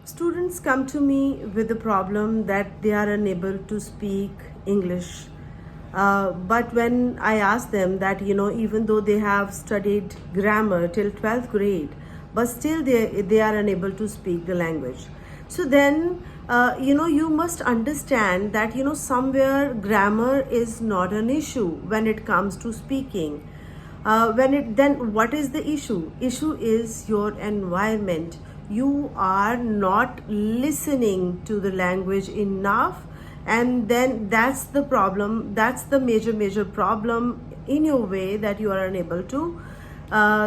Students come to me with the problem that they are unable to speak English. But when I ask them that, even though they have studied grammar till 12th grade, but still they are unable to speak the language. So then, you must understand that, somewhere grammar is not an issue when it comes to speaking. Then what is the issue is your environment. You are not listening to the language enough, and then that's the problem. That's the major problem in your way, that you are unable to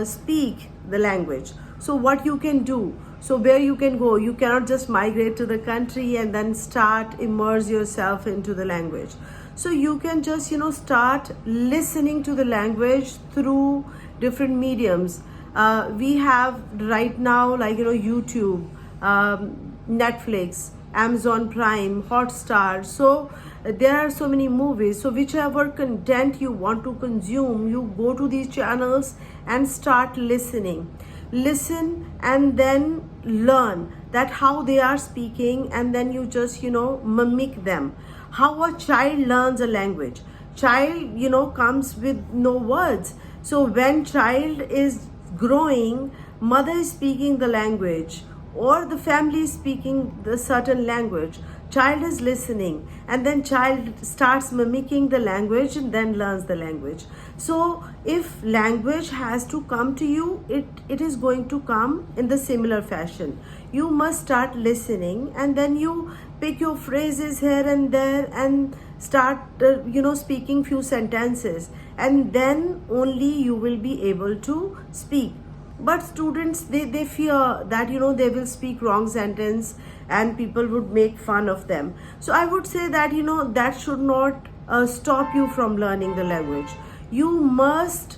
speak the language. So what you can do, so where you can go, you cannot just migrate to the country and then start immerse yourself into the language. So you can just start listening to the language through different mediums. We have right now, like YouTube, Netflix, Amazon Prime, Hotstar. So there are so many movies. So whichever content you want to consume, you go to these channels and start listening. Listen and then learn that how they are speaking, and then you just mimic them. How a child learns a language. Child comes with no words. So when child is growing, mother is speaking the language, or the family is speaking the certain language, child is listening, and then child starts mimicking the language and then learns the language. So if language has to come to you, it is going to come in the similar fashion. You must start listening, and then you pick your phrases here and there and start speaking few sentences, and then only you will be able to speak. But students, they fear that they will speak wrong sentence and people would make fun of them. So I would say that that should not stop you from learning the language. You must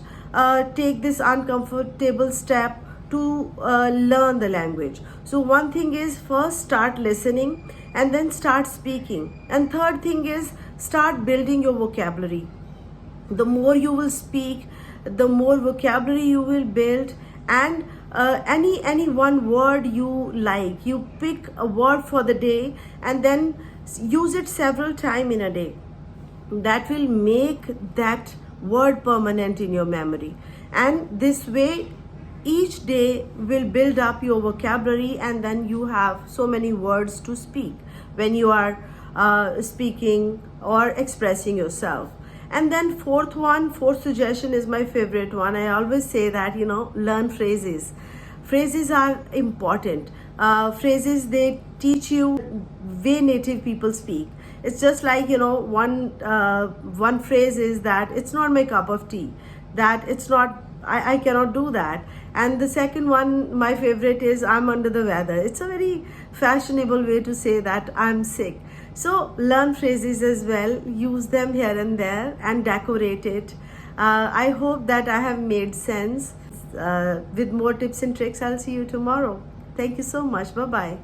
take this uncomfortable step to learn the language. So one thing is, first start listening and then start speaking, and third thing is start building your vocabulary. The more you will speak, the more vocabulary you will build. And any one word you like, you pick a word for the day and then use it several times in a day. That will make that word permanent in your memory, and this way each day will build up your vocabulary, and then you have so many words to speak when you are speaking or expressing yourself. And then fourth suggestion is my favorite one. I always say that learn phrases. Phrases are important. Phrases, they teach you way native people speak. It's just like one phrase is that it's not my cup of tea, that it's not, I cannot do that. And the second one, my favorite, is I'm under the weather. It's a very fashionable way to say that I'm sick. So learn phrases as well, use them here and there and decorate it. I hope that I have made sense. With more tips and tricks, I'll see you tomorrow. Thank you so much. Bye-bye.